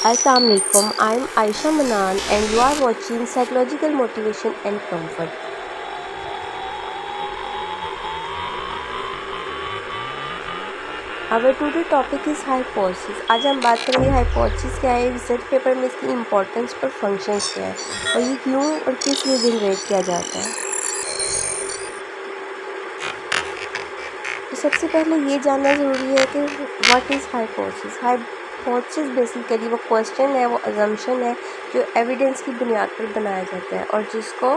Assalamu alaikum. I'm Aisha Manan and you are watching Psychological Motivation and Comfort. Our today topic is hypothesis. आज हम बात करेंगे hypothesis क्या है, research paper में इसकी इम्पोर्टेंस और फंक्शंस क्या है और ये क्यों और किस लिए जनरेट किया जाता है। तो सबसे पहले ये जानना ज़रूरी है कि what is hypothesis. Hypothesis basically वो क्वेश्चन है, वो अजम्पशन है जो एविडेंस की बुनियाद पर बनाया जाता है और जिसको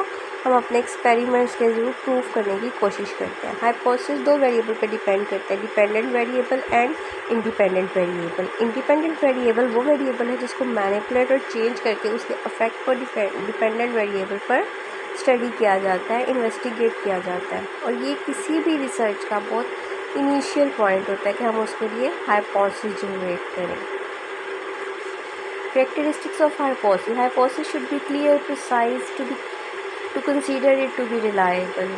हम अपने एक्सपेरिमेंट्स के जरूर प्रूव करने की कोशिश करते हैं। हाइपोथेसिस दो वेरिएबल पर डिपेंड करता है, dependent variable and independent variable. Independent variable वो वेरिएबल है जिसको मैनिपुलेट और चेंज करके उसके इफेक्ट को डिपेंडेंट वेरिएबल पर स्टडी किया जाता है, इन्वेस्टिगेट किया जाता है और ये किसी भी रिसर्च का बहुत इनिशियल पॉइंट होता है कि हम उसके लिए हाइपोथेसिस जनरेट करें। Characteristics of hypothesis. Hypothesis should be clear, precise, to consider it to be reliable.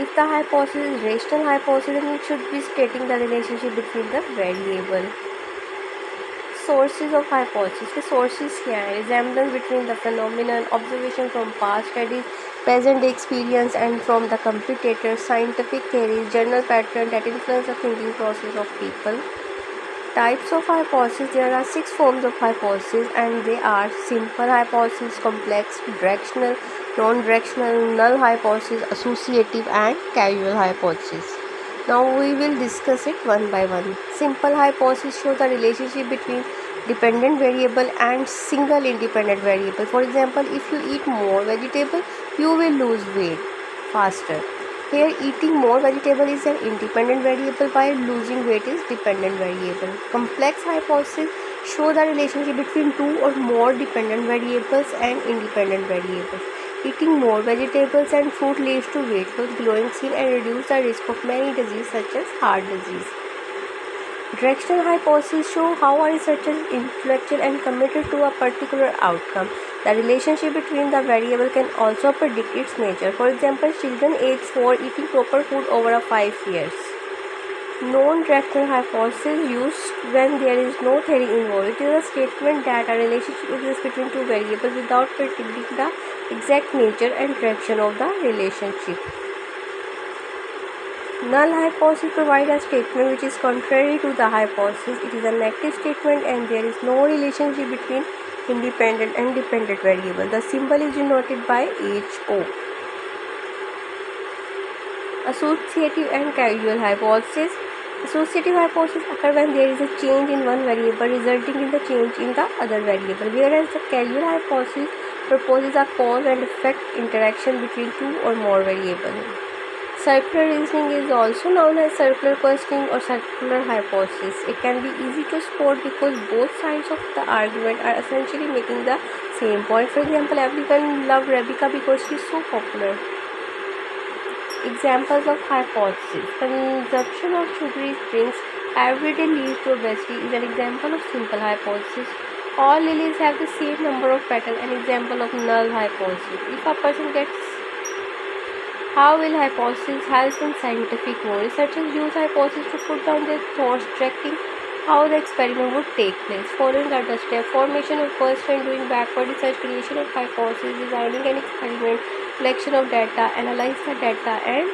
If the hypothesis is rational hypothesis, then it should be stating the relationship between the variable. Sources of hypothesis. The sources क्या है? Resemblance between the phenomenon, observation from past studies, present day experience, and from the competitor, scientific theories, general patterns that influence the thinking process of people. Types of hypothesis. There are 6 forms of hypothesis and they are simple hypothesis, complex, directional, non-directional, null hypothesis, associative and causal hypothesis. Now we will discuss it one by one. Simple hypothesis show the relationship between dependent variable and single independent variable. For example, if you eat more vegetable, you will lose weight faster. Here eating more vegetable is an independent variable while losing weight is dependent variable. Complex hypothesis show the relationship between two or more dependent variables and independent variables. Eating more vegetables and fruit leads to weight loss, glowing skin and reduce the risk of many diseases such as heart disease. Directional hypotheses show how a researcher is influential and committed to a particular outcome. The relationship between the variable can also predict its nature. For example, children aged 4 eating proper food over a 5 years. Non-directional hypothesis used when there is no theory involved. It is a statement that a relationship exists between two variables without predicting the exact nature and direction of the relationship. Null hypothesis provides a statement which is contrary to the hypothesis. It is a negative statement and there is no relationship between independent and dependent variable. The symbol is denoted by HO. Associative and causal hypothesis. Associative hypothesis occur when there is a change in one variable resulting in the change in the other variable, whereas the causal hypothesis proposes a cause and effect interaction between two or more variables. Circular reasoning is also known as circular questioning or circular hypothesis. It can be easy to spot because both sides of the argument are essentially making the same point. For example, everyone loves Rebecca because she is so popular. Examples of hypothesis. Consumption of sugary drinks every day leads to obesity is an example of simple hypothesis. All lilies have the same number of petals, an example of null hypothesis. If a person gets how will hypothesis help in scientific work? Researchers use hypothesis to put down their thoughts, directing how the experiment would take place. Following are the steps: formation of first and doing backward research, creation of hypothesis, designing an experiment, collection of data, analyze the data, and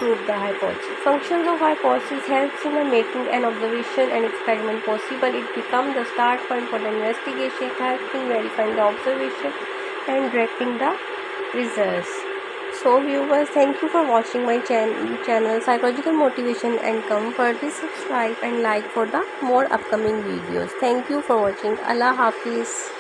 prove the hypothesis. Functions of hypothesis helps in making an observation and experiment possible. It becomes the start point for the investigation. It helps in verifying the observation and directing the results. So viewers, thank you for watching my channel Psychological Motivation and Comfort. Please subscribe and like for the more upcoming videos. Thank you for watching. Allah Hafiz.